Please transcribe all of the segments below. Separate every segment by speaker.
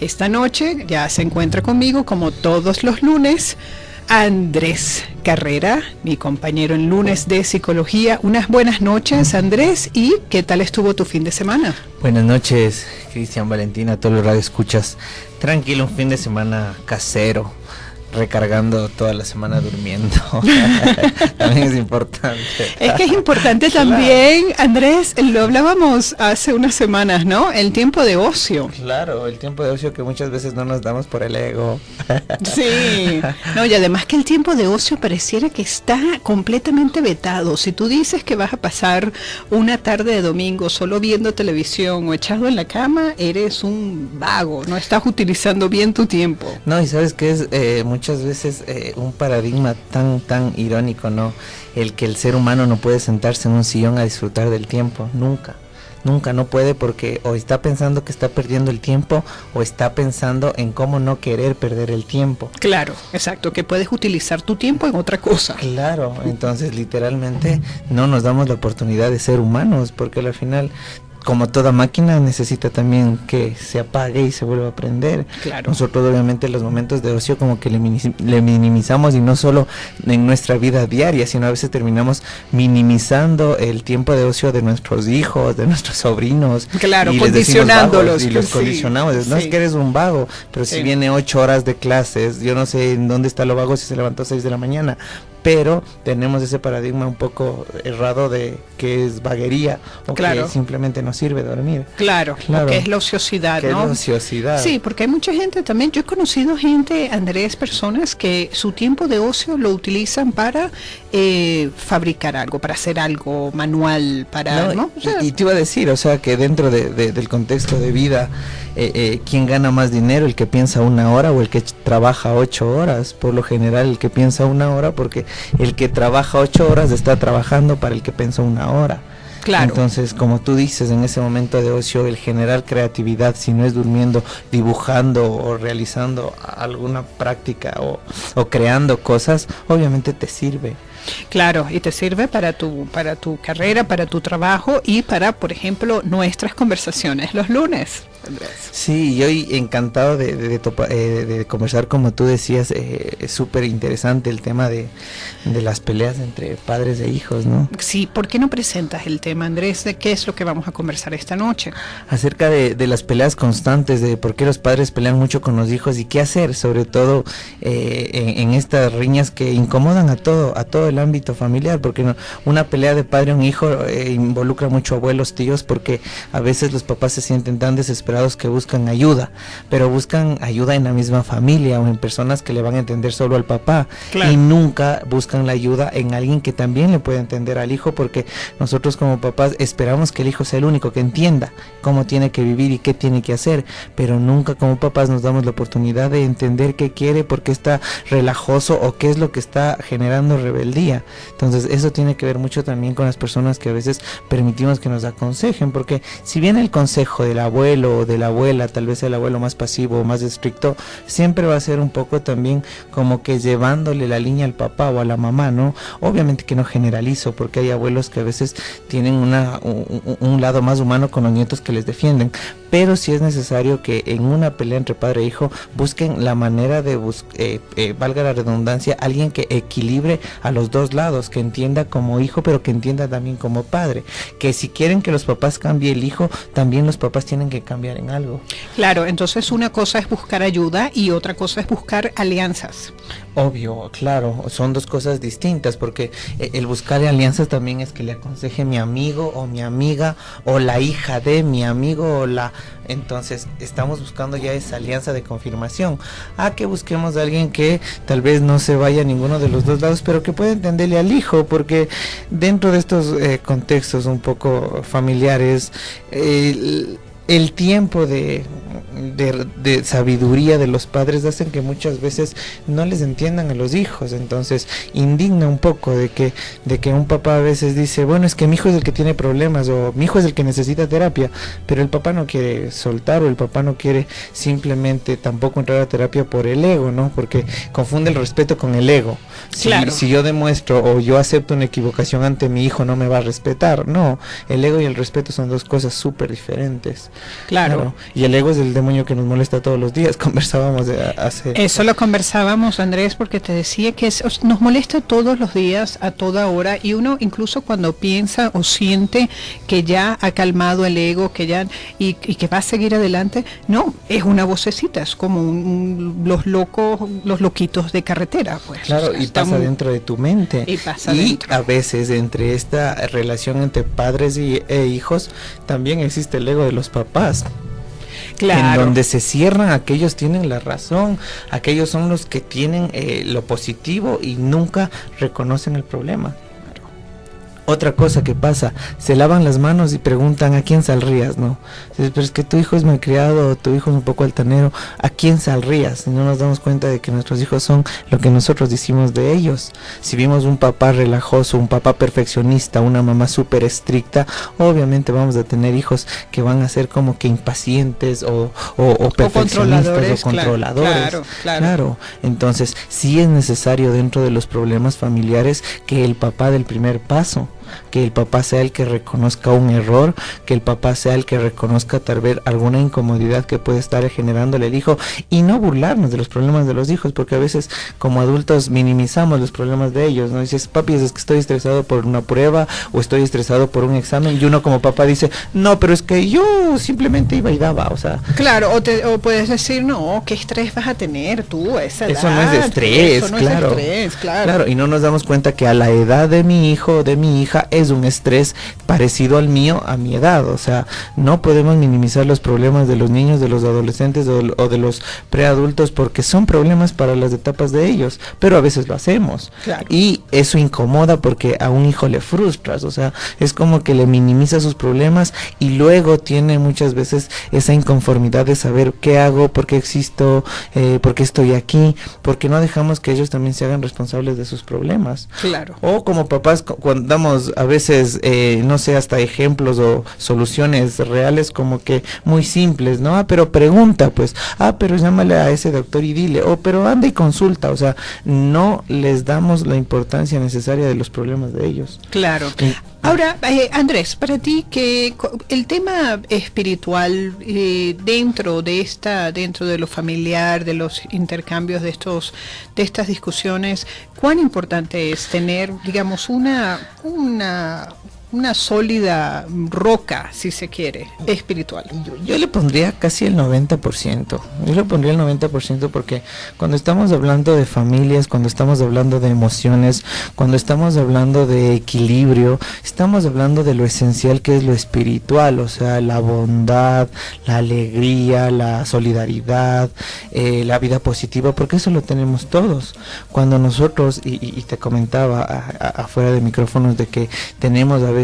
Speaker 1: Esta noche ya se encuentra conmigo, como todos los lunes, Andrés Carrera, mi compañero en Lunes de Psicología. Unas buenas noches, Andrés, ¿y qué tal estuvo tu fin de semana?
Speaker 2: Buenas noches, Cristian, Valentina, todos los radioescuchas. Tranquilo, un fin de semana casero, recargando toda la semana durmiendo. También es importante.
Speaker 1: Es que es importante también, Andrés, lo hablábamos hace unas semanas, ¿no? El tiempo de ocio.
Speaker 2: Claro, el tiempo de ocio que muchas veces no nos damos por el ego.
Speaker 1: Sí, no, y además que el tiempo de ocio pareciera que está completamente vetado. Si tú dices que vas a pasar una tarde de domingo solo viendo televisión o echado en la cama, eres un vago, no estás utilizando bien tu tiempo.
Speaker 2: No, y sabes que es muchas veces un paradigma tan irónico, ¿no? El que el ser humano no puede sentarse en un sillón a disfrutar del tiempo, nunca no puede, porque o está pensando que está perdiendo el tiempo o está pensando en cómo no querer perder el tiempo.
Speaker 1: Claro, exacto, que puedes utilizar tu tiempo en otra cosa.
Speaker 2: Claro, entonces literalmente no nos damos la oportunidad de ser humanos, porque al final, como toda máquina, necesita también que se apague y se vuelva a prender.
Speaker 1: Claro.
Speaker 2: Nosotros obviamente los momentos de ocio como que le minimizamos, y no solo en nuestra vida diaria, sino a veces terminamos minimizando el tiempo de ocio de nuestros hijos, de nuestros sobrinos.
Speaker 1: Claro,
Speaker 2: y
Speaker 1: condicionándolos.
Speaker 2: Y los condicionamos. No es que eres un vago, pero si viene 8 horas de clases, yo no sé en dónde está lo vago si se levantó a 6 de la mañana. Pero tenemos ese paradigma un poco errado de que es vaguería o que simplemente no sirve dormir.
Speaker 1: Claro, que es la ociosidad, ¿no?
Speaker 2: Es la ociosidad.
Speaker 1: Sí, porque hay mucha gente también, yo he conocido gente, Andrés, personas que su tiempo de ocio lo utilizan para fabricar algo, para hacer algo manual, para... ¿no? O sea,
Speaker 2: y te iba a decir, o sea, que dentro del contexto de vida, ¿quién gana más dinero? ¿El que piensa 1 hora o el que trabaja 8 horas? Por lo general, el que piensa 1 hora, porque el que trabaja 8 horas está trabajando para el que pensó 1 hora.
Speaker 1: Claro.
Speaker 2: Entonces, como tú dices, en ese momento de ocio, el generar creatividad, si no es durmiendo, dibujando o realizando alguna práctica o creando cosas, obviamente te sirve.
Speaker 1: Claro, y te sirve para tu carrera, para tu trabajo y para, por ejemplo, nuestras conversaciones los lunes. Andrés.
Speaker 2: Sí, y hoy encantado de conversar, como tú decías, es súper interesante el tema de las peleas entre padres e hijos, ¿no?
Speaker 1: Sí, ¿por qué no presentas el tema, Andrés, de qué es lo que vamos a conversar esta noche?
Speaker 2: Acerca de las peleas constantes, de por qué los padres pelean mucho con los hijos y qué hacer, sobre todo en estas riñas que incomodan a todo el ámbito familiar, porque una pelea de padre a un hijo involucra mucho a abuelos, tíos, porque a veces los papás se sienten tan desesperados que buscan ayuda, pero buscan ayuda en la misma familia o en personas que le van a entender solo al papá. Claro. Y nunca buscan la ayuda en alguien que también le pueda entender al hijo, porque nosotros como papás esperamos que el hijo sea el único que entienda cómo tiene que vivir y qué tiene que hacer, pero nunca como papás nos damos la oportunidad de entender qué quiere, por qué está relajoso o qué es lo que está generando rebeldía. Entonces eso tiene que ver mucho también con las personas que a veces permitimos que nos aconsejen, porque si bien el consejo del abuelo o de la abuela, tal vez el abuelo más pasivo o más estricto, siempre va a ser un poco también como que llevándole la línea al papá o a la mamá, ¿no? Obviamente que no generalizo, porque hay abuelos que a veces tienen un lado más humano con los nietos que les defienden, pero sí es necesario que en una pelea entre padre e hijo busquen la manera de valga la redundancia, alguien que equilibre a los dos lados, que entienda como hijo pero que entienda también como padre, que si quieren que los papás cambie el hijo, también los papás tienen que cambiar en algo.
Speaker 1: Claro, entonces una cosa es buscar ayuda y otra cosa es buscar alianzas.
Speaker 2: Obvio, claro, son dos cosas distintas, porque el buscar alianzas también es que le aconseje mi amigo o mi amiga o la hija de mi amigo o la... Entonces estamos buscando ya esa alianza de confirmación, a que busquemos a alguien que tal vez no se vaya a ninguno de los dos lados, pero que pueda entenderle al hijo, porque dentro de estos contextos un poco familiares, el tiempo de sabiduría de los padres hacen que muchas veces no les entiendan a los hijos. Entonces indigna un poco de que un papá a veces dice, bueno, es que mi hijo es el que tiene problemas o mi hijo es el que necesita terapia, pero el papá no quiere soltar o el papá no quiere simplemente tampoco entrar a terapia por el ego, ¿no? Porque confunde el respeto con el ego.
Speaker 1: Claro.
Speaker 2: Si yo demuestro o yo acepto una equivocación ante mi hijo, no me va a respetar. No, el ego y el respeto son dos cosas súper diferentes.
Speaker 1: Claro.
Speaker 2: Y el ego es el demonio que nos molesta todos los días. Conversábamos hace...
Speaker 1: Eso lo conversábamos, Andrés, porque te decía que nos molesta todos los días, a toda hora, y uno incluso cuando piensa o siente que ya ha calmado el ego, que ya y que va a seguir adelante, no, es una vocecita, es como los loquitos de carretera, pues.
Speaker 2: Claro, y pasa dentro de tu mente.
Speaker 1: Y
Speaker 2: a veces entre esta relación entre padres e hijos también existe el ego de los papás.
Speaker 1: Claro.
Speaker 2: En donde se cierran, aquellos tienen la razón, aquellos son los que tienen lo positivo y nunca reconocen el problema. Otra cosa que pasa, se lavan las manos y preguntan a quién salrías, ¿no? Pero es que tu hijo es malcriado, tu hijo es un poco altanero, ¿a quién salrías? Y no nos damos cuenta de que nuestros hijos son lo que nosotros decimos de ellos. Si vimos un papá relajoso, un papá perfeccionista, una mamá súper estricta, obviamente vamos a tener hijos que van a ser como que impacientes o perfeccionistas o controladores. Claro. Entonces, sí es necesario dentro de los problemas familiares que el papá del primer paso, que el papá sea el que reconozca un error, que el papá sea el que reconozca tal vez alguna incomodidad que puede estar generándole el hijo, y no burlarnos de los problemas de los hijos, porque a veces como adultos minimizamos los problemas de ellos, ¿no? Dices, papi, es que estoy estresado por una prueba o estoy estresado por un examen, y uno como papá dice, no, pero es que yo simplemente iba y daba, o sea.
Speaker 1: Claro, o puedes decir, no, ¿qué estrés vas a tener tú a esa edad?
Speaker 2: Eso no es de estrés,
Speaker 1: eso no
Speaker 2: claro.
Speaker 1: Es de estrés,
Speaker 2: Claro, y no nos damos cuenta que a la edad de mi hijo o de mi hija es un estrés parecido al mío a mi edad. O sea, no podemos minimizar los problemas de los niños, de los adolescentes o de los preadultos, porque son problemas para las etapas de ellos, pero a veces lo hacemos.
Speaker 1: Claro.
Speaker 2: Y eso incomoda porque a un hijo le frustras, o sea, es como que le minimiza sus problemas y luego tiene muchas veces esa inconformidad de saber qué hago, por qué existo, por qué estoy aquí, porque no dejamos que ellos también se hagan responsables de sus problemas.
Speaker 1: Claro.
Speaker 2: O como papás, cuando damos a veces, no sé, hasta ejemplos o soluciones reales como que muy simples, ¿no? Pero pregunta, pues, pero llámale a ese doctor y dile, pero anda y consulta, o sea, no les damos la importancia necesaria de los problemas de ellos.
Speaker 1: Claro. Ahora, Andrés, para ti que el tema espiritual dentro de lo familiar, de los intercambios de estas discusiones, ¿cuán importante es tener, digamos, una sólida roca, si se quiere, espiritual?
Speaker 2: Yo le pondría casi el 90%. Yo le pondría el 90% porque cuando estamos hablando de familias, cuando estamos hablando de emociones, cuando estamos hablando de equilibrio, estamos hablando de lo esencial que es lo espiritual, o sea, la bondad, la alegría, la solidaridad, la vida positiva, porque eso lo tenemos todos. Cuando nosotros, y te comentaba afuera de micrófonos de que tenemos a veces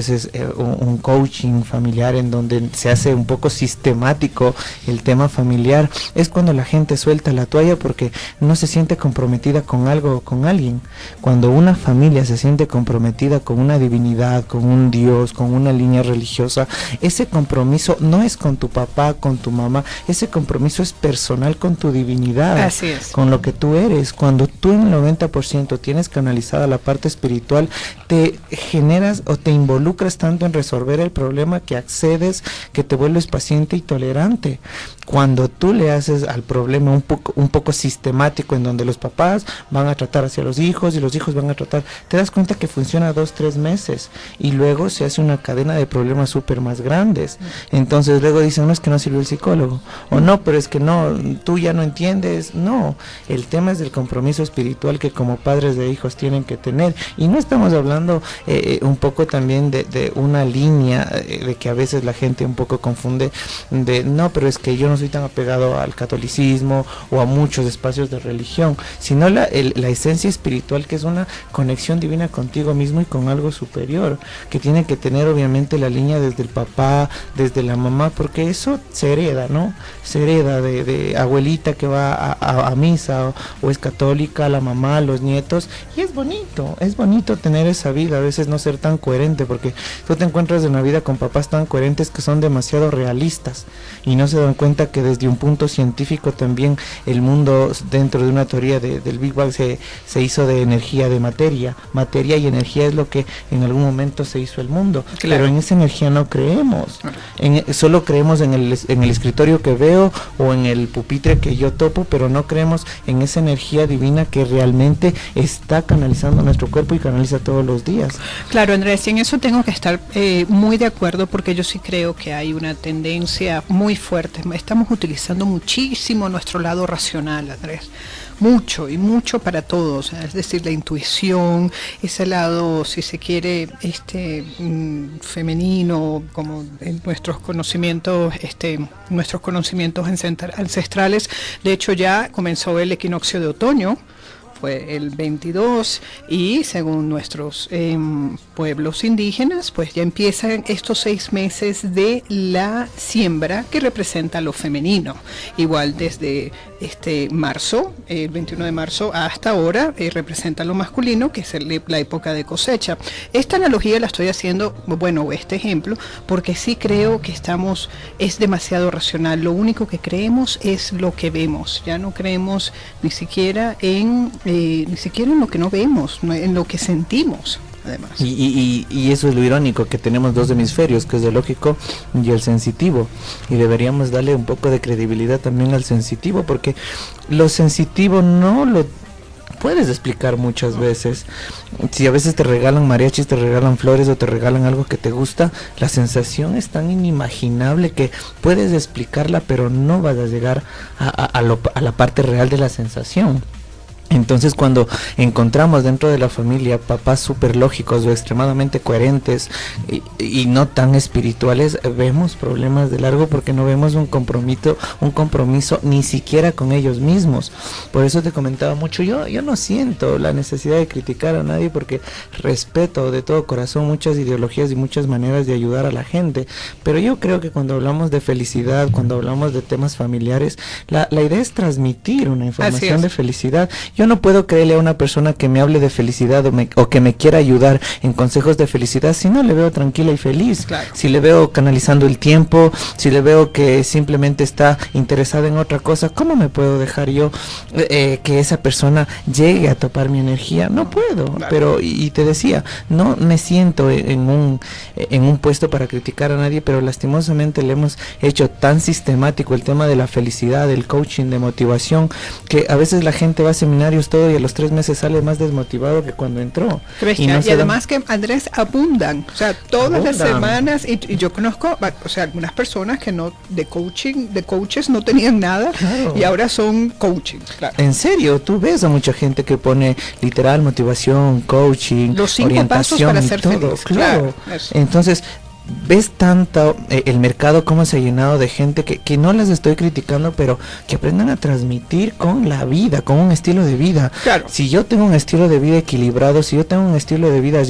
Speaker 2: un coaching familiar en donde se hace un poco sistemático el tema familiar, es cuando la gente suelta la toalla porque no se siente comprometida con algo o con alguien. Cuando una familia se siente comprometida con una divinidad, con un Dios, con una línea religiosa, ese compromiso no es con tu papá, con tu mamá, ese compromiso es personal con tu divinidad.
Speaker 1: Así es.
Speaker 2: Con lo que tú eres. Cuando tú en el 90% tienes canalizada la parte espiritual, te generas o te involucras tanto en resolver el problema que accedes, que te vuelves paciente y tolerante. Cuando tú le haces al problema un poco sistemático, en donde los papás van a tratar hacia los hijos y los hijos van a tratar, te das cuenta que funciona 2-3 meses y luego se hace una cadena de problemas súper más grandes. Entonces luego dicen, no, es que no sirvió el psicólogo, o no, pero es que no, tú ya no entiendes. No, el tema es del compromiso espiritual que como padres de hijos tienen que tener, y no estamos hablando un poco también de una línea de que a veces la gente un poco confunde de, no, pero es que yo no soy tan apegado al catolicismo o a muchos espacios de religión, sino la esencia espiritual, que es una conexión divina contigo mismo y con algo superior, que tiene que tener obviamente la línea desde el papá, desde la mamá, porque eso se hereda, ¿no? Se hereda de abuelita que va a misa o es católica, la mamá, los nietos, y es bonito tener esa vida, a veces no ser tan coherente, porque tú te encuentras en la vida con papás tan coherentes que son demasiado realistas y no se dan cuenta cuenta que desde un punto científico también el mundo, dentro de una teoría del Big Bang, se hizo de energía, de materia y energía es lo que en algún momento se hizo el mundo, claro. Pero en esa energía no creemos, solo creemos en el escritorio que veo o en el pupitre que yo topo, pero no creemos en esa energía divina que realmente está canalizando nuestro cuerpo y canaliza todos los días.
Speaker 1: Claro, Andrés, y en eso tengo que estar muy de acuerdo, porque yo sí creo que hay una tendencia muy fuerte. Estamos utilizando muchísimo nuestro lado racional, Andrés. Mucho y mucho para todos, es decir, la intuición, ese lado, si se quiere, femenino, como en nuestros conocimientos ancestrales. De hecho, ya comenzó el equinoccio de otoño, fue el 22, y según nuestros pueblos indígenas, pues ya empiezan estos 6 meses de la siembra, que representa lo femenino. Igual desde marzo, el 21 de marzo hasta ahora, representa lo masculino, que es la época de cosecha. Esta analogía la estoy haciendo, bueno, este ejemplo, porque sí creo que es demasiado racional. Lo único que creemos es lo que vemos, ya no creemos ni siquiera en lo que no vemos, en lo que sentimos. Además.
Speaker 2: Y eso es lo irónico, que tenemos 2 hemisferios, que es el lógico y el sensitivo, y deberíamos darle un poco de credibilidad también al sensitivo, porque lo sensitivo no lo puedes explicar muchas veces. Si a veces te regalan mariachis, te regalan flores o te regalan algo que te gusta, la sensación es tan inimaginable que puedes explicarla, pero no vas a llegar a la parte real de la sensación. Entonces, cuando encontramos dentro de la familia papás súper lógicos o extremadamente coherentes y no tan espirituales, vemos problemas de largo, porque no vemos un compromiso ni siquiera con ellos mismos. Por eso te comentaba mucho, yo no siento la necesidad de criticar a nadie, porque respeto de todo corazón muchas ideologías y muchas maneras de ayudar a la gente, pero yo creo que cuando hablamos de felicidad, cuando hablamos de temas familiares, la idea es transmitir una información de felicidad. Yo no puedo creerle a una persona que me hable de felicidad o que me quiera ayudar en consejos de felicidad si no le veo tranquila y feliz. Claro. Si le veo canalizando el tiempo, si le veo que simplemente está interesada en otra cosa, ¿cómo me puedo dejar yo que esa persona llegue a topar mi energía? No puedo. Claro. Pero, y te decía, no me siento en un puesto para criticar a nadie, pero lastimosamente le hemos hecho tan sistemático el tema de la felicidad, del coaching, de motivación, que a veces la gente va a seminarios todo y a los 3 meses sale más desmotivado que cuando entró.
Speaker 1: Y además que, Andrés, abundan, o sea, todas las semanas, y yo conozco, o sea, algunas personas que no, de coaches no tenían nada, claro. Y ahora son coaching, claro.
Speaker 2: En serio, tú ves a mucha gente que pone literal motivación, coaching,
Speaker 1: los 5 pasos para ser feliz,
Speaker 2: claro. Entonces, ves tanto el mercado cómo se ha llenado de gente que no las estoy criticando, pero que aprendan a transmitir con la vida, con un estilo de vida. Claro. Si yo tengo un estilo de vida equilibrado, si yo tengo un estilo de vida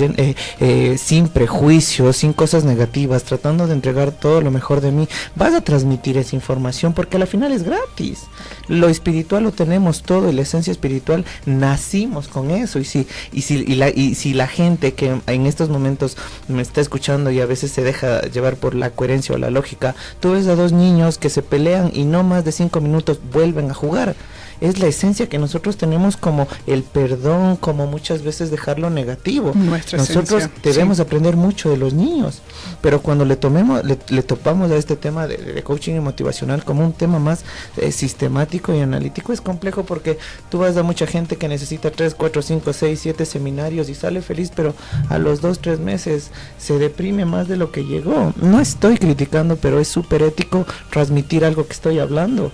Speaker 2: sin prejuicios, sin cosas negativas, tratando de entregar todo lo mejor de mí, vas a transmitir esa información, porque al final es gratis. Lo espiritual lo tenemos todo, y la esencia espiritual nacimos con eso. Y si la gente que en estos momentos me está escuchando y a veces se deja llevar por la coherencia o la lógica, tú ves a 2 niños que se pelean y no más de 5 minutos vuelven a jugar. Es la esencia que nosotros tenemos, como el perdón, como muchas veces dejarlo negativo. Nosotros debemos aprender mucho de los niños, pero cuando le topamos a este tema de coaching y motivacional como un tema más sistemático y analítico, es complejo, porque tú vas a mucha gente que necesita 3, 4, 5, 6, 7 seminarios y sale feliz, pero a los 2, 3 meses se deprime más de lo que llegó. No estoy criticando, pero es súper ético transmitir algo que estoy hablando.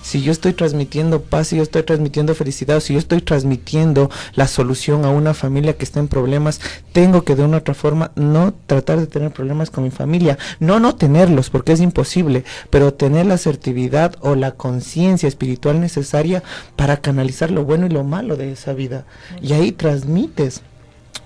Speaker 2: Si yo estoy transmitiendo paz, si yo estoy transmitiendo felicidad, si yo estoy transmitiendo la solución a una familia que está en problemas, tengo que de una u otra forma no tratar de tener problemas con mi familia, no tenerlos, porque es imposible, pero tener la asertividad o la conciencia espiritual necesaria para canalizar lo bueno y lo malo de esa vida. Y ahí transmites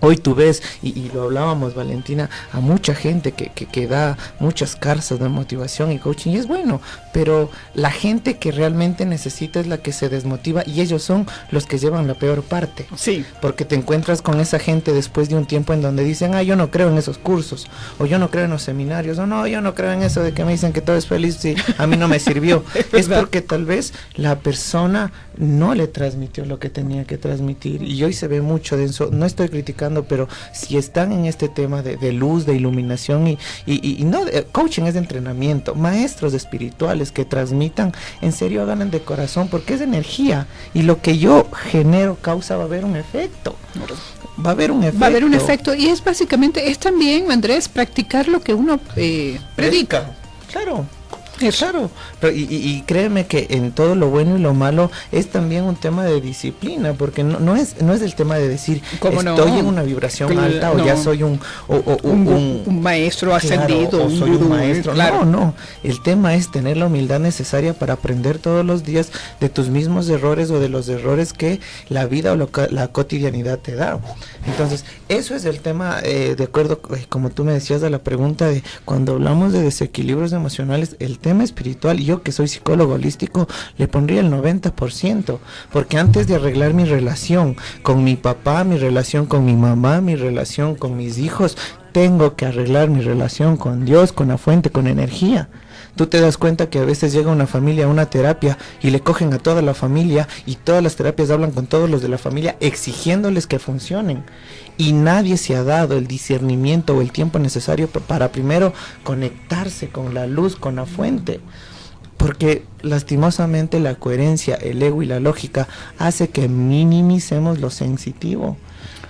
Speaker 2: Hoy tú ves, y lo hablábamos, Valentina, a mucha gente que da muchas clases de motivación y coaching, y es bueno, pero la gente que realmente necesita es la que se desmotiva, y ellos son los que llevan la peor parte.
Speaker 1: Sí.
Speaker 2: Porque te encuentras con esa gente después de un tiempo en donde dicen, yo no creo en esos cursos, o yo no creo en los seminarios, o no, yo no creo en eso de que me dicen que todo es feliz, y a mí no me sirvió. Es porque tal vez la persona no le transmitió lo que tenía que transmitir, y hoy se ve mucho de eso. No estoy criticando, pero si están en este tema de luz, de iluminación y no, coaching es de entrenamiento, maestros espirituales que transmitan, en serio hagan de corazón, porque es energía, y lo que yo genero causa, va a haber un efecto. Va a haber un efecto.
Speaker 1: Va a haber un efecto, y es básicamente, es también, Andrés, practicar lo que uno predica.
Speaker 2: Claro. Claro, pero y créeme que en todo lo bueno y lo malo es también un tema de disciplina, porque no es el tema de decir estoy en una vibración alta, o ya soy un
Speaker 1: maestro ascendido,
Speaker 2: claro, o soy un maestro.
Speaker 1: Claro.
Speaker 2: No, el tema es tener la humildad necesaria para aprender todos los días de tus mismos errores o de los errores que la vida o la cotidianidad te da. Entonces, eso es el tema, de acuerdo, como tú me decías de la pregunta de cuando hablamos de desequilibrios emocionales, el tema espiritual, yo que soy psicólogo holístico, le pondría el 90%, porque antes de arreglar mi relación con mi papá, mi relación con mi mamá, mi relación con mis hijos, tengo que arreglar mi relación con Dios, con la fuente, con energía. Tú te das cuenta que a veces llega una familia a una terapia y le cogen a toda la familia, y todas las terapias hablan con todos los de la familia exigiéndoles que funcionen, y nadie se ha dado el discernimiento o el tiempo necesario para primero conectarse con la luz, con la fuente, porque lastimosamente la coherencia, el ego y la hace que minimicemos lo sensitivo.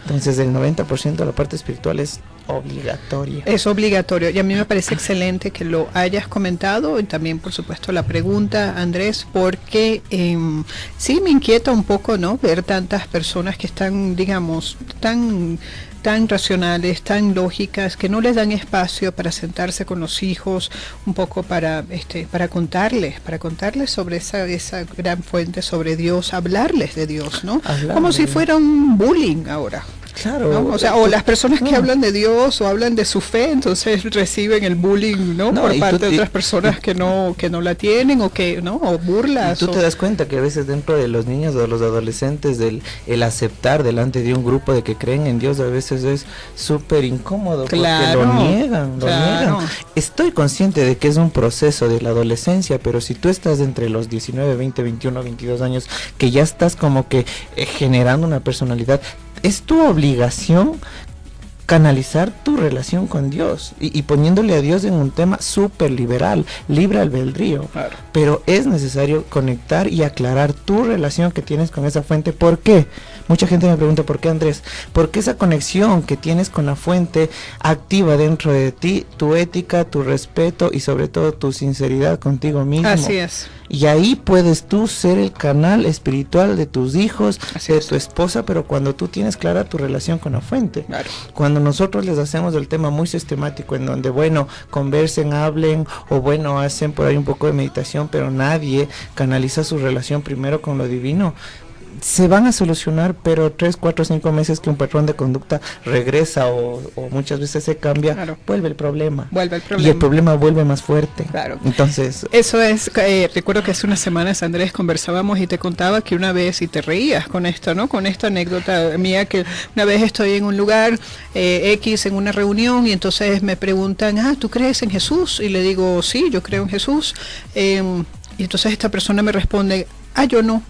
Speaker 2: Entonces el 90% de la parte espiritual es obligatoria.
Speaker 1: Es obligatorio, y a mí me parece excelente que lo hayas comentado, y también por supuesto la pregunta, Andrés, porque sí me inquieta un poco, ¿no?, ver tantas personas que están, digamos, tan racionales, tan lógicas, que no les dan espacio para sentarse con los hijos, un poco para contarles sobre esa gran fuente, sobre Dios, hablarles de Dios, ¿no? Como si fuera un bullying ahora.
Speaker 2: Claro.
Speaker 1: ¿No? O sea, o las personas que hablan de Dios o hablan de su fe, entonces reciben el bullying, ¿no? Por parte de otras personas que no la tienen, o que, ¿no? O burlas.
Speaker 2: Y tú te das cuenta que a veces dentro de los niños o de los adolescentes el aceptar delante de un grupo de que creen en Dios a veces es súper incómodo,
Speaker 1: claro,
Speaker 2: porque lo niegan. Estoy consciente de que es un proceso de la adolescencia, pero si tú estás entre los 19, 20, 21, 22 años, que ya estás como que generando una personalidad, es tu obligación canalizar tu relación con Dios y poniéndole a Dios en un tema súper liberal, libre albedrío. Claro. Pero es necesario conectar y aclarar tu relación que tienes con esa fuente. ¿Por qué? Mucha gente me pregunta, ¿por qué, Andrés? Porque esa conexión que tienes con la fuente activa dentro de ti tu ética, tu respeto y sobre todo tu sinceridad contigo mismo.
Speaker 1: Así es.
Speaker 2: Y ahí puedes tú ser el canal espiritual de tus hijos, tu esposa, pero cuando tú tienes clara tu relación con la fuente. Claro. Cuando nosotros les hacemos el tema muy sistemático, en donde, bueno, conversen, hablen, o bueno, hacen por ahí un poco de meditación, pero nadie canaliza su relación primero con lo divino, se van a solucionar, pero 3, 4, 5 meses que un patrón de conducta regresa o muchas veces se cambia, claro, vuelve el problema. Y el problema vuelve más fuerte. Claro. Entonces,
Speaker 1: eso es, recuerdo que hace unas semanas, Andrés, conversábamos y te contaba que una vez, y te reías con esto, ¿no? Con esta anécdota mía, que una vez estoy en un lugar X, en una reunión, y entonces me preguntan, ¿tú crees en Jesús? Y le digo, sí, yo creo en Jesús. Y entonces esta persona me responde, yo no.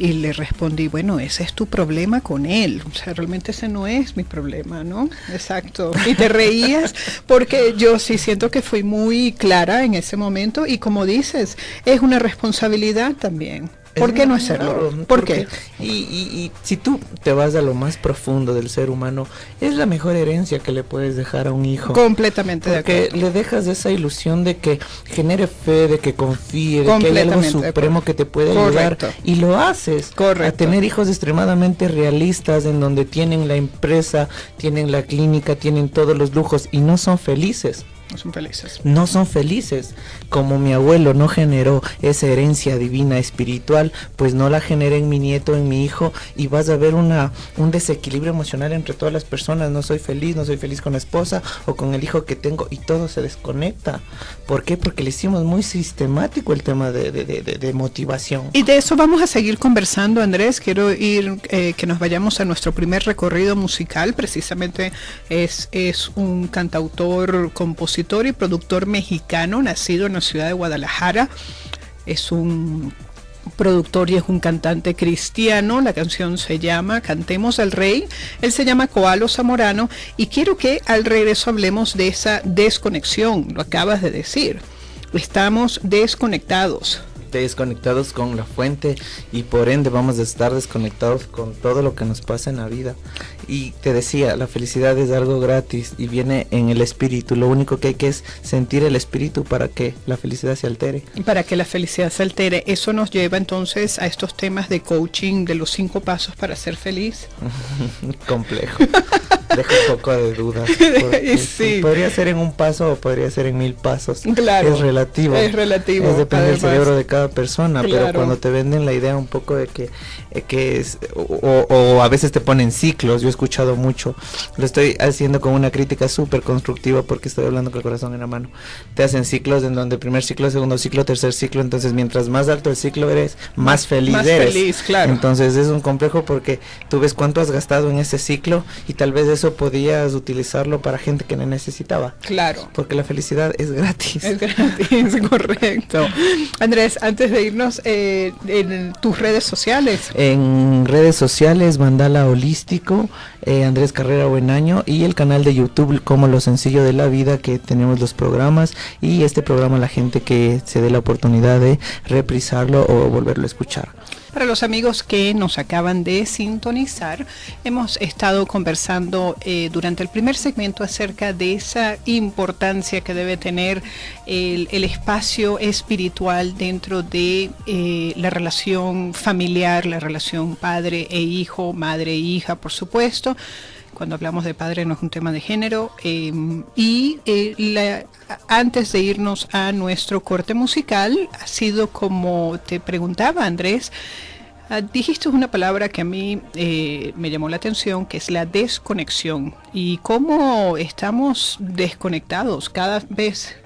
Speaker 1: Y le respondí, bueno, ese es tu problema con él, o sea, realmente ese no es mi problema, ¿no? Exacto. Y te reías porque yo sí siento que fui muy clara en ese momento, y como dices, es una responsabilidad también. ¿Por qué no hacerlo?
Speaker 2: Claro, ¿Por qué? Y si tú te vas a lo más profundo del ser humano, es la mejor herencia que le puedes dejar a un hijo.
Speaker 1: Completamente de acuerdo.
Speaker 2: Porque le dejas esa ilusión de que genere fe, de que confíe, de que hay algo supremo que te puede ayudar. Y lo haces.
Speaker 1: Correcto.
Speaker 2: A tener hijos extremadamente realistas, en donde tienen la empresa, tienen la clínica, tienen todos los lujos y no son felices.
Speaker 1: No son felices.
Speaker 2: No son felices. Como mi abuelo no generó esa herencia divina espiritual, pues no la generé en mi nieto, en mi hijo, y vas a ver un desequilibrio emocional entre todas las personas. No soy feliz con la esposa o con el hijo que tengo, y todo se desconecta. ¿Por qué? Porque le hicimos muy sistemático el tema de motivación.
Speaker 1: Y de eso vamos a seguir conversando, Andrés. Quiero ir, que nos vayamos a nuestro primer recorrido musical. Precisamente es un cantautor, compositor y productor mexicano, nacido en la ciudad de Guadalajara. Es un productor y es un cantante cristiano. La canción se llama Cantemos al Rey. Él se llama Koalo Zamorano, y quiero que al regreso hablemos de esa desconexión. Lo acabas de decir. Estamos desconectados
Speaker 2: Con la fuente, y por ende vamos a estar desconectados con todo lo que nos pasa en la vida. Y te decía, la felicidad es algo gratis y viene en el espíritu. Lo único que hay que es sentir el espíritu para que la felicidad se altere.
Speaker 1: Para que la felicidad se altere. Eso nos lleva entonces a estos temas de coaching, de los 5 pasos para ser feliz.
Speaker 2: Complejo. Deja un poco de dudas. Sí. Podría ser en un paso o podría ser en 1000 pasos.
Speaker 1: Claro.
Speaker 2: Es relativo.
Speaker 1: Es
Speaker 2: depende del cerebro de cada persona.
Speaker 1: Claro.
Speaker 2: Pero cuando te venden la idea un poco de que es, o a veces te ponen ciclos. Yo he escuchado mucho. Lo estoy haciendo con una crítica súper constructiva porque estoy hablando con el corazón en la mano. Te hacen ciclos en donde primer ciclo, segundo ciclo, tercer ciclo. Entonces mientras más alto el ciclo eres, más feliz eres.
Speaker 1: Claro.
Speaker 2: Entonces es un complejo porque tú ves cuánto has gastado en ese ciclo y tal vez eso podías utilizarlo para gente que no necesitaba.
Speaker 1: Claro.
Speaker 2: Porque la felicidad es gratis.
Speaker 1: Es gratis, correcto. Andrés, antes de irnos, en tus redes sociales.
Speaker 2: En redes sociales, Mandala Holístico, Andrés Carrera Buenaño, y el canal de YouTube como Lo Sencillo de la Vida, que tenemos los programas, y este programa la gente que se dé la oportunidad de reprisarlo o volverlo a escuchar.
Speaker 1: Para los amigos que nos acaban de sintonizar, hemos estado conversando durante el primer segmento acerca de esa importancia que debe tener el espacio espiritual dentro de la relación familiar, la relación padre e hijo, madre e hija, por supuesto. Cuando hablamos de padre no es un tema de género. Antes de irnos a nuestro corte musical, ha sido como te preguntaba, Andrés, dijiste una palabra que a mí me llamó la atención, que es la desconexión. Y cómo estamos desconectados, cada vez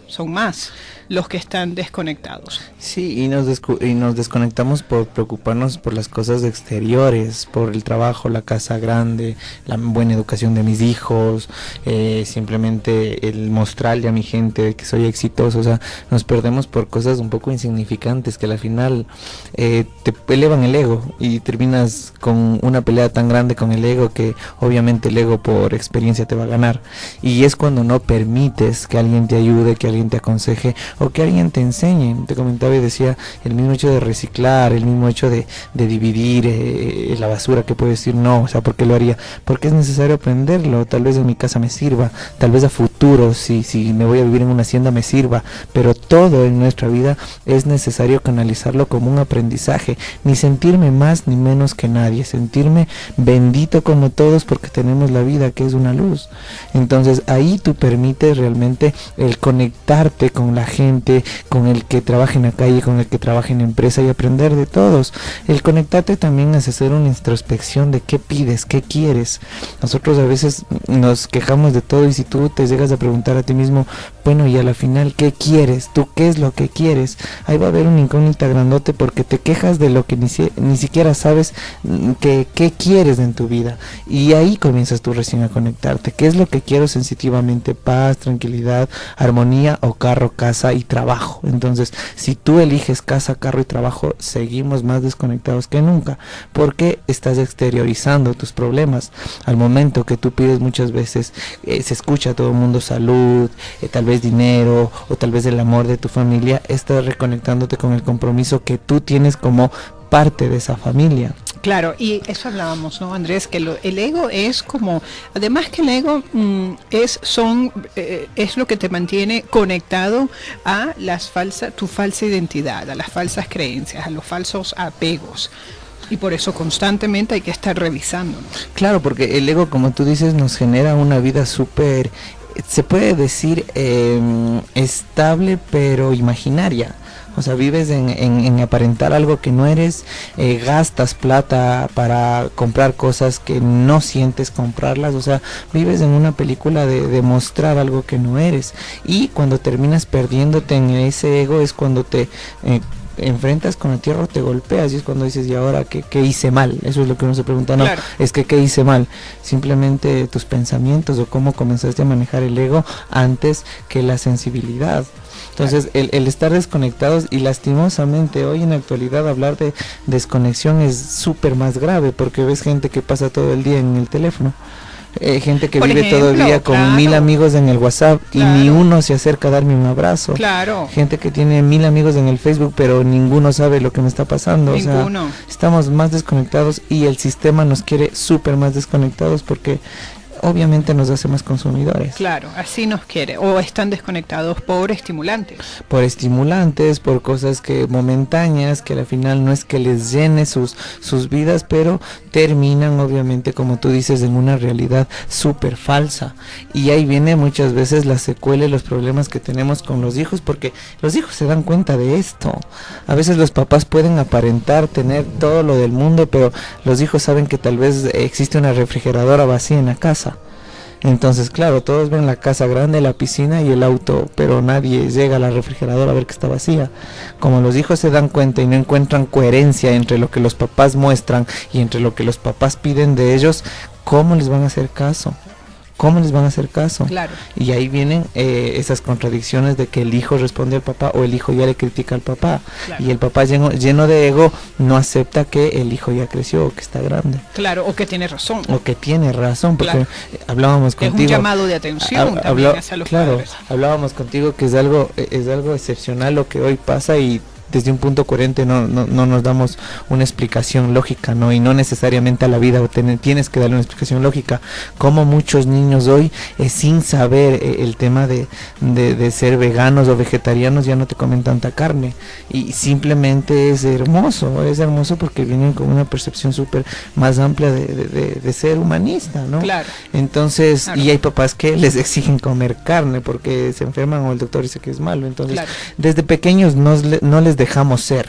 Speaker 1: son más los que están desconectados.
Speaker 2: Sí, y nos desconectamos por preocuparnos por las cosas exteriores, por el trabajo, la casa grande, la buena educación de mis hijos, simplemente el mostrarle a mi gente que soy exitoso. O sea, nos perdemos por cosas un poco insignificantes que al final te elevan el ego y terminas con una pelea tan grande con el ego que obviamente el ego por experiencia te va a ganar. Y es cuando no permites que alguien te ayude, que alguien te aconseje o que alguien te enseñe. Te comentaba y decía, el mismo hecho de reciclar, el mismo hecho de dividir la basura, que puedes decir no, o sea, ¿por qué lo haría? Porque es necesario aprenderlo. Tal vez en mi casa me sirva, tal vez a futuro, si me voy a vivir en una hacienda me sirva, pero todo en nuestra vida es necesario canalizarlo como un aprendizaje, ni sentirme más ni menos que nadie, sentirme bendito como todos porque tenemos la vida que es una luz. Entonces ahí tú permites realmente el conectarte con la gente, con el que trabaja en la calle, con el que trabaja en la empresa, y aprender de todos. El conectarte también es hacer una introspección de qué pides, qué quieres. Nosotros a veces nos quejamos de todo, y si tú te llegas a preguntar a ti mismo, bueno, y a la final, ¿qué quieres? ¿Tú qué es lo que quieres? Ahí va a haber una incógnita grandote porque te quejas de lo que ni siquiera sabes qué quieres en tu vida. Y ahí comienzas tú recién a conectarte. ¿Qué es lo que quiero sensitivamente? Paz, tranquilidad, armonía, o carro, casa y trabajo. Entonces, si tú eliges casa, carro y trabajo, seguimos más desconectados que nunca, porque estás exteriorizando tus problemas. Al momento que tú pides, muchas veces se escucha a todo el mundo salud, tal vez dinero, o tal vez el amor de tu familia. Estás reconectándote con el compromiso que tú tienes como parte de esa familia.
Speaker 1: Claro, y eso hablábamos, ¿no, Andrés? Que el ego es como, además que el ego es lo que te mantiene conectado a tu falsa identidad, a las falsas creencias, a los falsos apegos. Y por eso constantemente hay que estar revisándonos.
Speaker 2: Claro, porque el ego, como tú dices, nos genera una vida súper se puede decir estable pero imaginaria. O sea, vives en aparentar algo que no eres, gastas plata para comprar cosas que no sientes comprarlas, o sea, vives en una película de mostrar algo que no eres. Y cuando terminas perdiéndote en ese ego es cuando te enfrentas con la tierra o te golpeas, y es cuando dices, ¿y ahora qué hice mal? Eso es lo que uno se pregunta. No, claro. Es que ¿qué hice mal? Simplemente tus pensamientos o cómo comenzaste a manejar el ego antes que la sensibilidad. Entonces, el estar desconectados, y lastimosamente hoy en la actualidad hablar de desconexión es súper más grave, porque ves gente que pasa todo el día en el teléfono, gente que vive todo el día con 1000 amigos en el WhatsApp y ni uno se acerca a darme un abrazo. Gente que tiene 1000 amigos en el Facebook, pero ninguno sabe lo que me está pasando. O sea, estamos más desconectados y el sistema nos quiere súper más desconectados porque obviamente nos hace más consumidores.
Speaker 1: Claro, así nos quiere. O están desconectados por estimulantes.
Speaker 2: Por estimulantes, por cosas que momentáneas, que al final no es que les llene sus vidas, pero terminan obviamente, como tú dices, en una realidad súper falsa. Y ahí viene muchas veces la secuela y los problemas que tenemos con los hijos, porque los hijos se dan cuenta de esto. A veces los papás pueden aparentar tener todo lo del mundo, pero los hijos saben que tal vez existe una refrigeradora vacía en la casa. Entonces, claro, todos ven la casa grande, la piscina y el auto, pero nadie llega a la refrigeradora a ver que está vacía. Como los hijos se dan cuenta y no encuentran coherencia entre lo que los papás muestran y entre lo que los papás piden de ellos, ¿cómo les van a hacer caso? ¿Cómo les van a hacer caso?
Speaker 1: Claro.
Speaker 2: Y ahí vienen esas contradicciones de que el hijo responde al papá o el hijo ya le critica al papá. Claro. Y el papá lleno de ego no acepta que el hijo ya creció o que está grande.
Speaker 1: Claro, o que tiene razón.
Speaker 2: O que tiene razón, porque hablábamos contigo.
Speaker 1: Es un llamado de atención también hacia los padres.
Speaker 2: Hablábamos contigo que es algo excepcional lo que hoy pasa, y desde un punto coherente no nos damos una explicación lógica, ¿no? Y no necesariamente a la vida tienes que darle una explicación lógica. Como muchos niños hoy, sin saber el tema de ser veganos o vegetarianos, ya no te comen tanta carne. Y simplemente es hermoso porque vienen con una percepción súper más amplia de ser humanista, ¿no?
Speaker 1: Claro.
Speaker 2: Entonces, claro. Y hay papás que les exigen comer carne porque se enferman o el doctor dice que es malo. Entonces, claro. Desde pequeños no les dejamos ser.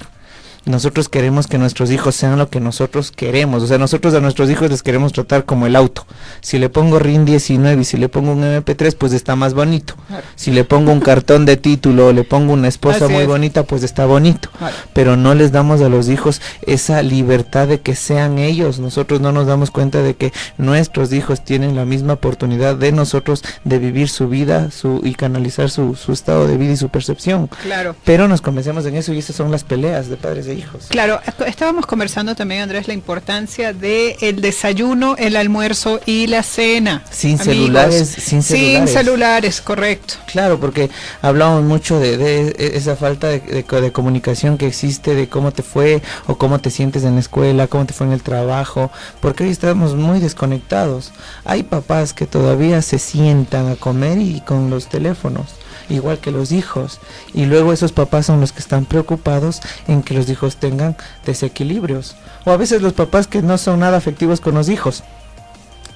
Speaker 2: Nosotros queremos que nuestros hijos sean lo que nosotros queremos. O sea, nosotros a nuestros hijos les queremos tratar como el auto. Si le pongo RIN 19 y si le pongo un MP3, pues está más bonito. Claro. Si le pongo un cartón de título o le pongo una esposa muy bonita, pues está bonito. Claro. Pero no les damos a los hijos esa libertad de que sean ellos. Nosotros no nos damos cuenta de que nuestros hijos tienen la misma oportunidad de nosotros de vivir su vida y canalizar su estado de vida y su percepción.
Speaker 1: Claro.
Speaker 2: Pero nos convencemos en eso, y esas son las peleas de padres e hijos.
Speaker 1: Claro, estábamos conversando también, Andrés, la importancia de el desayuno, el almuerzo y la cena.
Speaker 2: Sin celulares. Sin
Speaker 1: celulares, correcto.
Speaker 2: Claro, porque hablamos mucho de esa falta de comunicación que existe, de cómo te fue o cómo te sientes en la escuela, cómo te fue en el trabajo, porque hoy estamos muy desconectados. Hay papás que todavía se sientan a comer y con los teléfonos, igual que los hijos, y luego esos papás son los que están preocupados en que los hijos tengan desequilibrios, o a veces los papás que no son nada afectivos con los hijos.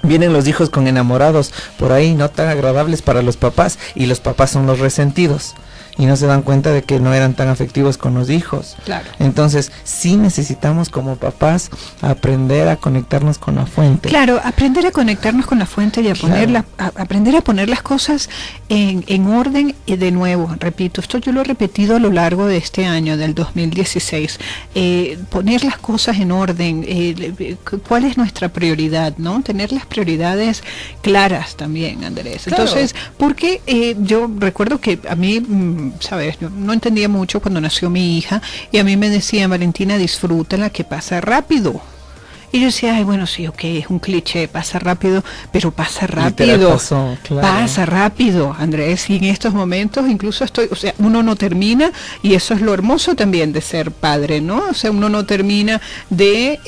Speaker 2: Vienen los hijos con enamorados por ahí no tan agradables para los papás, y los papás son los resentidos y no se dan cuenta de que no eran tan afectivos con los hijos.
Speaker 1: Claro.
Speaker 2: Entonces, sí necesitamos como papás aprender a conectarnos con la fuente.
Speaker 1: Claro, aprender a conectarnos con la fuente y a aprender a poner las cosas en orden. Y de nuevo, repito, esto yo lo he repetido a lo largo de este año, del 2016. Poner las cosas en orden, cuál es nuestra prioridad, ¿no? Tener las prioridades claras también, Andrés. Claro. Entonces, porque yo recuerdo que a mí, sabes, yo no entendía mucho cuando nació mi hija, y a mí me decían: Valentina, disfrútala, que pasa rápido. Y yo decía, ay, bueno, sí, ok, es un cliché, pasa rápido, pero pasa rápido. Pasa rápido, Andrés, y en estos momentos incluso uno no termina, y eso es lo hermoso también de ser padre, ¿no? O sea, uno no termina de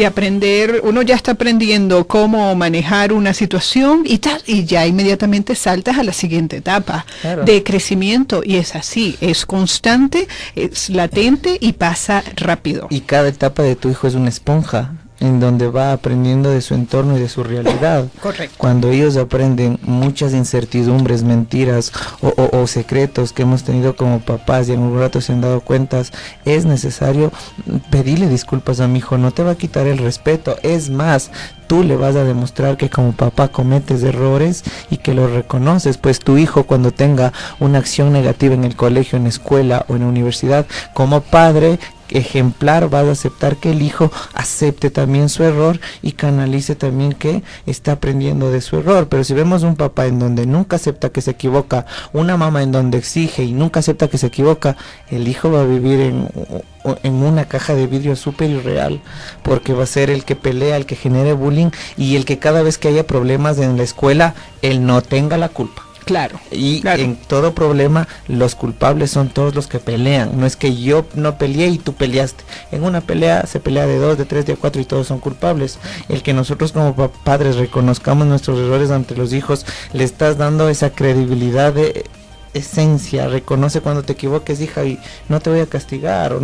Speaker 1: aprender, uno ya está aprendiendo cómo manejar una situación y ya inmediatamente saltas a la siguiente etapa de crecimiento, y es así, es constante, es latente y pasa rápido.
Speaker 2: Y cada etapa de tu hijo es una esponja. en donde va aprendiendo de su entorno y de su realidad.
Speaker 1: Correcto.
Speaker 2: Cuando ellos aprenden muchas incertidumbres, mentiras o secretos que hemos tenido como papás y en un rato se han dado cuentas, es necesario pedirle disculpas a mi hijo, no te va a quitar el respeto, es más, tú le vas a demostrar que como papá cometes errores y que lo reconoces, pues tu hijo cuando tenga una acción negativa en el colegio, en la escuela o en la universidad, como padre ejemplar vas a aceptar que el hijo acepte también su error y canalice también que está aprendiendo de su error. Pero si vemos un papá en donde nunca acepta que se equivoca, una mamá en donde exige y nunca acepta que se equivoca, el hijo va a vivir en una caja de vidrio súper irreal, porque va a ser el que pelea, el que genere bullying y el que cada vez que haya problemas en la escuela, él no tenga la culpa.
Speaker 1: Claro.
Speaker 2: Y
Speaker 1: claro.
Speaker 2: En todo problema los culpables son todos los que pelean. No es que yo no peleé y tú peleaste. En una pelea se pelea de 2, de 3, de 4 y todos son culpables. El que nosotros como padres reconozcamos nuestros errores ante los hijos, le estás dando esa credibilidad de esencia. Reconoce cuando te equivoques, hija, y no te voy a castigar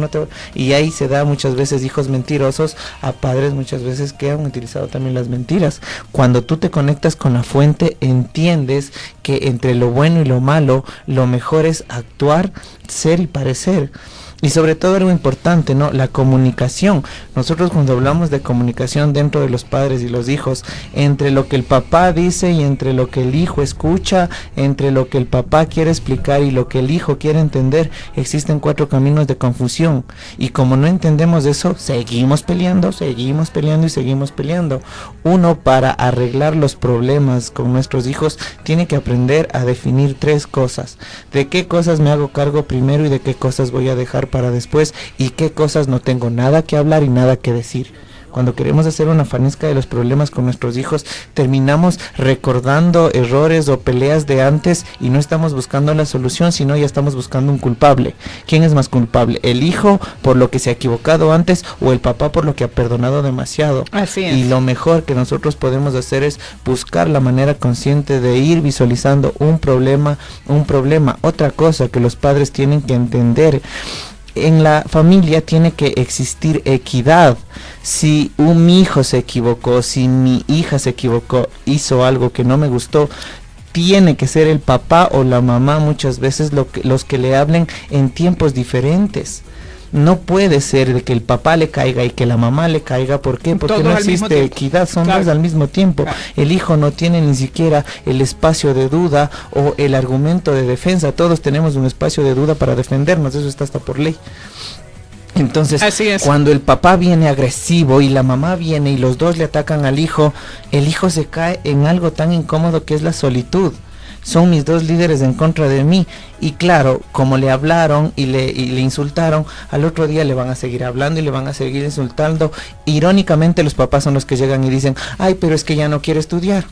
Speaker 2: y ahí se da muchas veces hijos mentirosos a padres muchas veces que han utilizado también las mentiras. Cuando tú te conectas con la fuente, entiendes que entre lo bueno y lo malo, lo mejor es actuar, ser y parecer. Y sobre todo algo importante, ¿no? La comunicación. Nosotros cuando hablamos de comunicación dentro de los padres y los hijos, entre lo que el papá dice y entre lo que el hijo escucha, entre lo que el papá quiere explicar y lo que el hijo quiere entender, existen 4 caminos de confusión. Y como no entendemos eso, seguimos peleando y seguimos peleando. Uno, para arreglar los problemas con nuestros hijos, tiene que aprender a definir 3 cosas. De qué cosas me hago cargo primero y de qué cosas voy a dejar para después y qué cosas no tengo nada que hablar y nada que decir. Cuando queremos hacer una fanesca de los problemas con nuestros hijos, terminamos recordando errores o peleas de antes y no estamos buscando la solución, sino ya estamos buscando un culpable. ¿Quién es más culpable? ¿El hijo por lo que se ha equivocado antes o el papá por lo que ha perdonado demasiado?
Speaker 1: Así es.
Speaker 2: Y lo mejor que nosotros podemos hacer es buscar la manera consciente de ir visualizando un problema. Otra cosa que los padres tienen que entender: en la familia tiene que existir equidad. Si mi hijo se equivocó, si mi hija se equivocó, hizo algo que no me gustó, tiene que ser el papá o la mamá muchas veces los que le hablen en tiempos diferentes. No puede ser de que el papá le caiga y que la mamá le caiga. ¿Por qué? Porque no existe equidad, son dos al mismo tiempo. Claro. El hijo no tiene ni siquiera el espacio de duda o el argumento de defensa. Todos tenemos un espacio de duda para defendernos, eso está hasta por ley. Entonces, cuando el papá viene agresivo y la mamá viene y los dos le atacan al hijo, el hijo se cae en algo tan incómodo que es la solitud. Son mis 2 líderes en contra de mí. Y claro, como le hablaron y le insultaron, al otro día le van a seguir hablando y le van a seguir insultando. Irónicamente, los papás son los que llegan y dicen: ay, pero es que ya no quiere estudiar.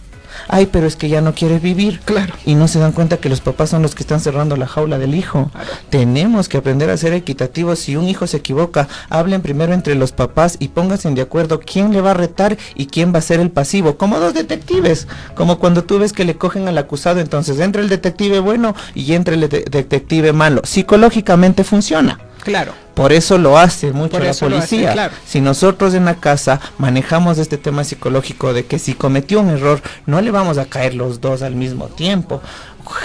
Speaker 2: Ay, pero es que ya no quiere vivir.
Speaker 1: Claro.
Speaker 2: Y no se dan cuenta que los papás son los que están cerrando la jaula del hijo. Claro. Tenemos que aprender a ser equitativos. Si un hijo se equivoca, hablen primero entre los papás y pónganse de acuerdo quién le va a retar y quién va a ser el pasivo. Como 2 detectives. Como cuando tú ves que le cogen al acusado, entonces entra el detective bueno y entra el detective malo. Psicológicamente funciona.
Speaker 1: Claro.
Speaker 2: Por eso lo hace mucho la policía.
Speaker 1: Claro.
Speaker 2: Si nosotros en la casa manejamos este tema psicológico de que si cometió un error, no le vamos a caer los 2 al mismo tiempo.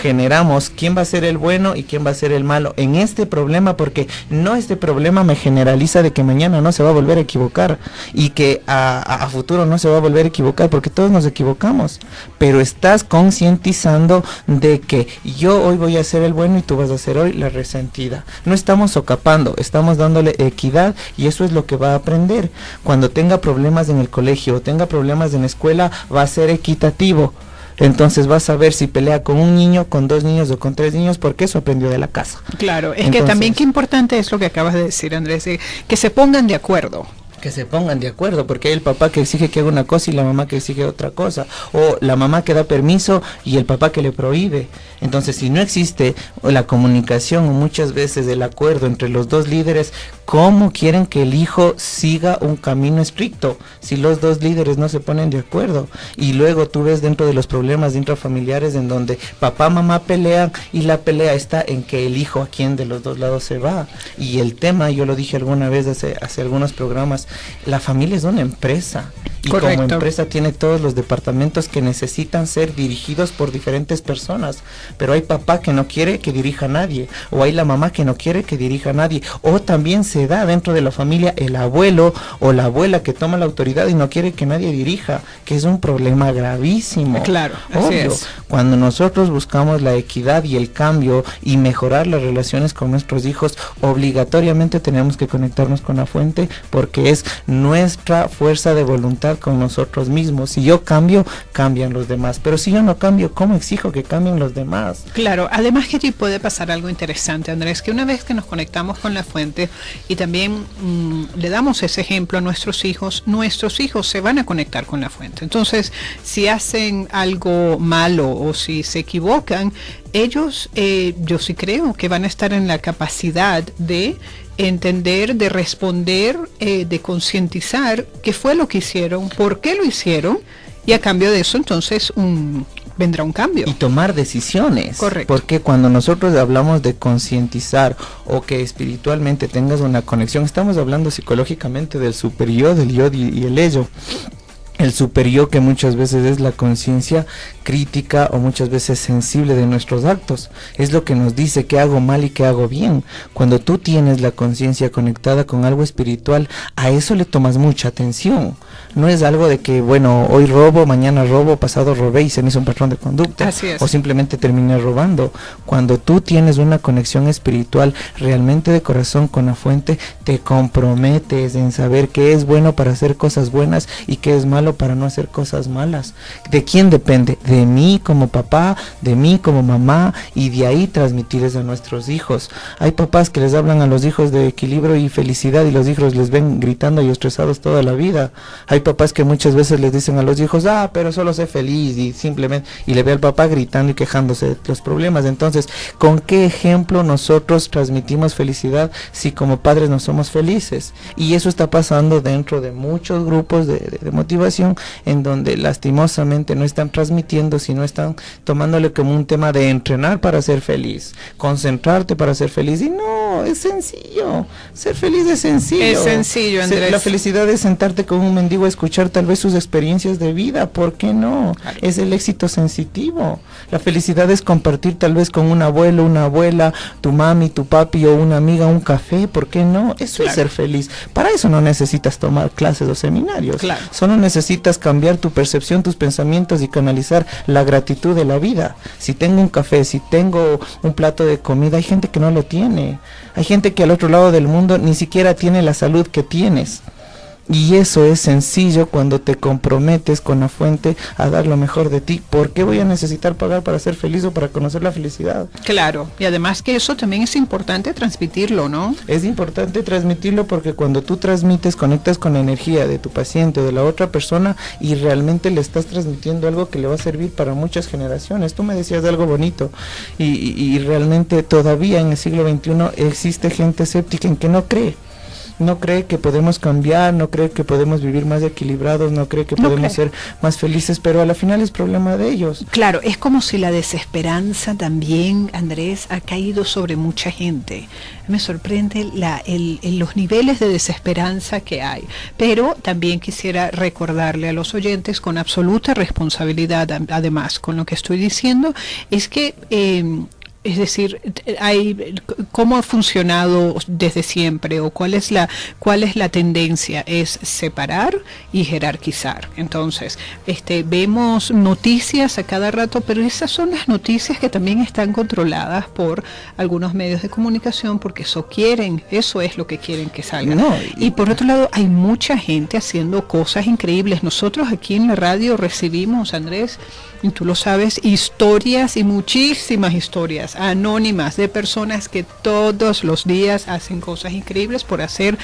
Speaker 2: Generamos quién va a ser el bueno y quién va a ser el malo en este problema, porque no este problema me generaliza de que mañana no se va a volver a equivocar y que a futuro no se va a volver a equivocar, porque todos nos equivocamos, pero estás concientizando de que yo hoy voy a ser el bueno y tú vas a ser hoy la resentida. No estamos socapando, estamos dándole equidad y eso es lo que va a aprender. Cuando tenga problemas en el colegio o tenga problemas en la escuela, va a ser equitativo. Entonces vas a ver si pelea con un niño, con 2 niños o con 3 niños, porque eso aprendió de la casa.
Speaker 1: Claro, que también qué importante es lo que acabas de decir, Andrés, que se pongan de acuerdo.
Speaker 2: Que se pongan de acuerdo, porque hay el papá que exige que haga una cosa y la mamá que exige otra cosa, o la mamá que da permiso y el papá que le prohíbe. Entonces, si no existe la comunicación o muchas veces el acuerdo entre los 2 líderes, ¿cómo quieren que el hijo siga un camino estricto si los 2 líderes no se ponen de acuerdo? Y luego tú ves dentro de los problemas intrafamiliares en donde papá, mamá pelean y la pelea está en que el hijo a quién de los 2 lados se va. Y el tema, yo lo dije alguna vez hace algunos programas, La familia es una empresa. Y
Speaker 1: Correcto.
Speaker 2: como empresa tiene todos los departamentos que necesitan ser dirigidos por diferentes personas. Pero hay papá que no quiere que dirija a nadie. O hay la mamá que no quiere que dirija a nadie. O también se da dentro de la familia el abuelo o la abuela que toma la autoridad y no quiere que nadie dirija. Que es un problema gravísimo.
Speaker 1: Claro, así
Speaker 2: obvio.
Speaker 1: es.
Speaker 2: Cuando nosotros buscamos la equidad y el cambio y mejorar las relaciones con nuestros hijos, obligatoriamente tenemos que conectarnos con la fuente, porque es nuestra fuerza de voluntad con nosotros mismos. Si yo cambio, cambian los demás, pero si yo no cambio, ¿cómo exijo que cambien los demás?
Speaker 1: Claro, además que allí puede pasar algo interesante, Andrés, que una vez que nos conectamos con la fuente y también le damos ese ejemplo a nuestros hijos se van a conectar con la fuente. Entonces, si hacen algo malo o si se equivocan, ellos, yo sí creo que van a estar en la capacidad de entender, de responder, de concientizar qué fue lo que hicieron, por qué lo hicieron, y a cambio de eso entonces vendrá un cambio.
Speaker 2: Y tomar decisiones.
Speaker 1: Correcto.
Speaker 2: Porque cuando nosotros hablamos de concientizar o que espiritualmente tengas una conexión, estamos hablando psicológicamente del super-yo, del yo y el ello. El super-yo, que muchas veces es la conciencia crítica o muchas veces sensible de nuestros actos, es lo que nos dice qué hago mal y qué hago bien. Cuando tú tienes la conciencia conectada con algo espiritual, a eso le tomas mucha atención. No es algo de que, bueno, hoy robo, mañana robo, pasado robé y se me hizo un patrón de conducta.
Speaker 1: Así es.
Speaker 2: O simplemente terminé robando. Cuando tú tienes una conexión espiritual realmente de corazón con la fuente, te comprometes en saber qué es bueno para hacer cosas buenas y qué es malo para no hacer cosas malas. ¿De quién depende? De mí como papá, de mí como mamá, y de ahí transmitirles a nuestros hijos. Hay papás que les hablan a los hijos de equilibrio y felicidad y los hijos les ven gritando y estresados toda la vida. Hay papás que muchas veces les dicen a los hijos, pero solo sé feliz, y simplemente, y le ve al papá gritando y quejándose de los problemas. Entonces, ¿con qué ejemplo nosotros transmitimos felicidad si como padres no somos felices? Y eso está pasando dentro de muchos grupos de motivación, en donde lastimosamente no están transmitiendo, sino están tomándole como un tema de entrenar para ser feliz, concentrarte para ser feliz. Y no, es sencillo, ser feliz es sencillo.
Speaker 1: Es sencillo, Andrés.
Speaker 2: La felicidad es sentarte con un mendigo a escuchar tal vez sus experiencias de vida, ¿por qué no? Claro. Es el éxito sensitivo. La felicidad es compartir tal vez con un abuelo, una abuela, tu mami, tu papi o una amiga un café, ¿por qué no? Eso claro. Es ser feliz. Para eso no necesitas tomar clases o seminarios. Claro. Solo necesitas cambiar tu percepción, tus pensamientos y canalizar la gratitud de la vida. Si tengo un café, si tengo un plato de comida, hay gente que no lo tiene. Hay gente que al otro lado del mundo ni siquiera tiene la salud que tienes. Y eso es sencillo cuando te comprometes con la fuente a dar lo mejor de ti. ¿Por qué voy a necesitar pagar para ser feliz o para conocer la felicidad?
Speaker 1: Claro, y además que eso también es importante transmitirlo, ¿no?
Speaker 2: Es importante transmitirlo porque cuando tú transmites, conectas con la energía de tu paciente o de la otra persona y realmente le estás transmitiendo algo que le va a servir para muchas generaciones. Tú me decías de algo bonito y realmente todavía en el siglo XXI existe gente escéptica en que no cree. No cree que podemos cambiar, no cree que podemos vivir más equilibrados, no cree que podemos ser más felices, pero a la final es problema de ellos.
Speaker 1: Claro, es como si la desesperanza también, Andrés, ha caído sobre mucha gente. Me sorprende los niveles de desesperanza que hay, pero también quisiera recordarle a los oyentes con absoluta responsabilidad, además, con lo que estoy diciendo, es que... es decir, ¿cómo ha funcionado desde siempre o cuál es la tendencia? Es separar y jerarquizar. Entonces, vemos noticias a cada rato, pero esas son las noticias que también están controladas por algunos medios de comunicación porque eso es lo que quieren que salga. No, y por otro lado, hay mucha gente haciendo cosas increíbles. Nosotros aquí en la radio recibimos, Andrés, y tú lo sabes, historias y muchísimas historias anónimas de personas que todos los días hacen cosas increíbles por hacer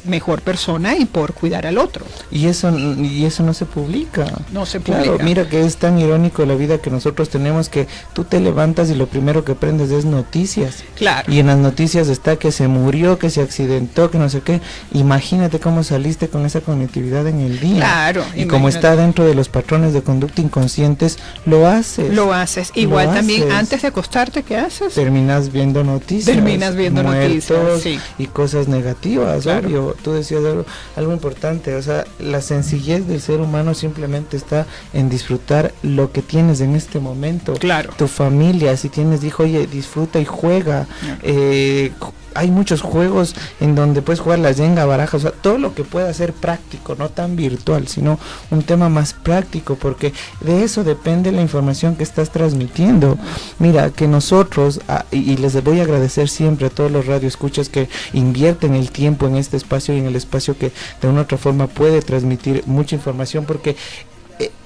Speaker 1: mejor persona y por cuidar al otro.
Speaker 2: Y eso no se publica.
Speaker 1: No se publica.
Speaker 2: Claro, mira que es tan irónico la vida que nosotros tenemos que tú te levantas y lo primero que prendes es noticias.
Speaker 1: Claro.
Speaker 2: Y en las noticias está que se murió, que se accidentó, que no sé qué. Imagínate cómo saliste con esa conectividad en el día.
Speaker 1: Claro.
Speaker 2: Y como está dentro de los patrones de conducta inconscientes, lo haces.
Speaker 1: Lo haces. Igual también antes de acostarte, ¿qué haces?
Speaker 2: Terminas viendo noticias.
Speaker 1: Noticias, sí.
Speaker 2: Y cosas negativas,
Speaker 1: claro.
Speaker 2: Obvio. Tú decías algo importante, o sea, la sencillez del ser humano simplemente está en disfrutar lo que tienes en este momento.
Speaker 1: Claro.
Speaker 2: Tu familia, si tienes hijo, oye, disfruta y juega. Hay muchos juegos en donde puedes jugar la yenga, barajas, o sea, todo lo que pueda ser práctico, no tan virtual, sino un tema más práctico, porque de eso depende la información que estás transmitiendo. Mira, que nosotros, y les voy a agradecer siempre a todos los radioescuchas que invierten el tiempo en este espacio y en el espacio que de una u otra forma puede transmitir mucha información, porque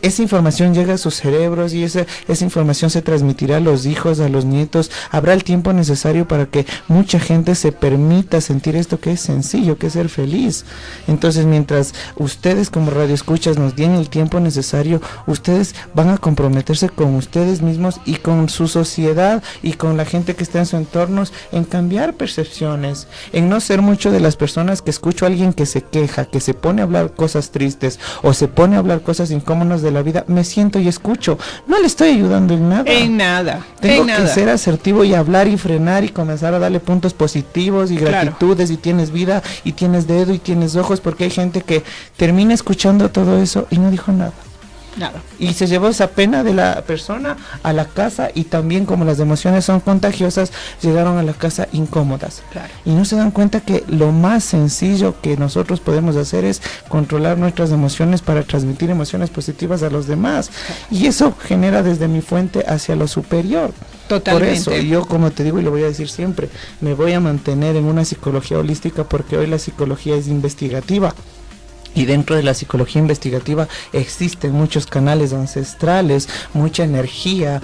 Speaker 2: esa información llega a sus cerebros y esa información se transmitirá a los hijos, a los nietos. Habrá el tiempo necesario para que mucha gente se permita sentir esto que es sencillo, que es ser feliz. Entonces, mientras ustedes como radioescuchas nos den el tiempo necesario, ustedes van a comprometerse con ustedes mismos y con su sociedad y con la gente que está en su entorno en cambiar percepciones, en no ser mucho de las personas que escucho a alguien que se queja, que se pone a hablar cosas tristes o se pone a hablar cosas incómodas de la vida, me siento y escucho. No le estoy ayudando en nada.
Speaker 1: En nada.
Speaker 2: Tengo que ser asertivo y hablar y frenar y comenzar a darle puntos positivos y gratitudes, claro. Y tienes vida y tienes dedo y tienes ojos, porque hay gente que termina escuchando todo eso y no dijo nada.
Speaker 1: Nada.
Speaker 2: Y se llevó esa pena de la persona a la casa, y también, como las emociones son contagiosas, llegaron a la casa incómodas.
Speaker 1: Claro.
Speaker 2: Y no se dan cuenta que lo más sencillo que nosotros podemos hacer es controlar nuestras emociones para transmitir emociones positivas a los demás. Claro. Y eso genera desde mi fuente hacia lo superior.
Speaker 1: Totalmente.
Speaker 2: Por eso yo, como te digo y lo voy a decir siempre, me voy a mantener en una psicología holística, porque hoy la psicología es investigativa. Y dentro de la psicología investigativa existen muchos canales ancestrales, mucha energía,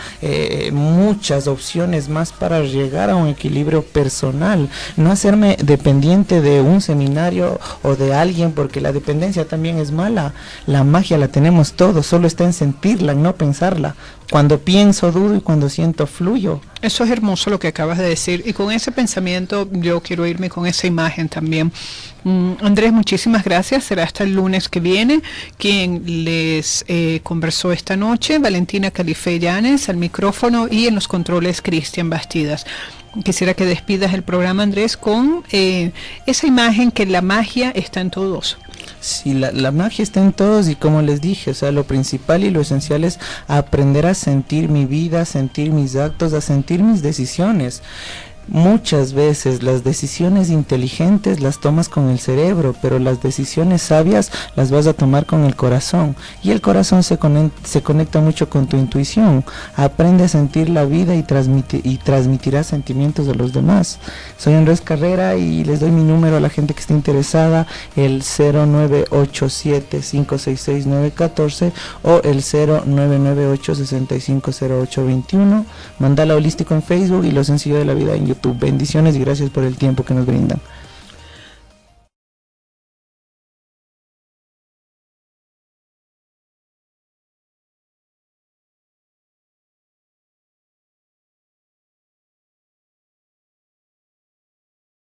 Speaker 2: muchas opciones más para llegar a un equilibrio personal. No hacerme dependiente de un seminario o de alguien, porque la dependencia también es mala. La magia la tenemos todos, solo está en sentirla, en no pensarla. Cuando pienso, dudo, y cuando siento, fluyo.
Speaker 1: Eso es hermoso lo que acabas de decir, y con ese pensamiento yo quiero irme con esa imagen también. Andrés, muchísimas gracias. Será hasta el lunes que viene. Quien les conversó esta noche, Valentina Califé Llanes, al micrófono, y en los controles, Cristian Bastidas. Quisiera que despidas el programa, Andrés, con esa imagen que la magia está en todos.
Speaker 2: Sí, la magia está en todos, y como les dije, o sea, lo principal y lo esencial es aprender a sentir mi vida, a sentir mis actos, a sentir mis decisiones. Muchas veces las decisiones inteligentes las tomas con el cerebro, pero las decisiones sabias las vas a tomar con el corazón, y el corazón se conecta mucho con tu intuición. Aprende a sentir la vida y transmitirás sentimientos de los demás. Soy Andrés Carrera y les doy mi número a la gente que esté interesada, el 0987-566-914 o el 0998-650821. Mandala Holístico en Facebook y Lo Sencillo de la Vida en YouTube. Bendiciones y gracias por el tiempo que nos brindan.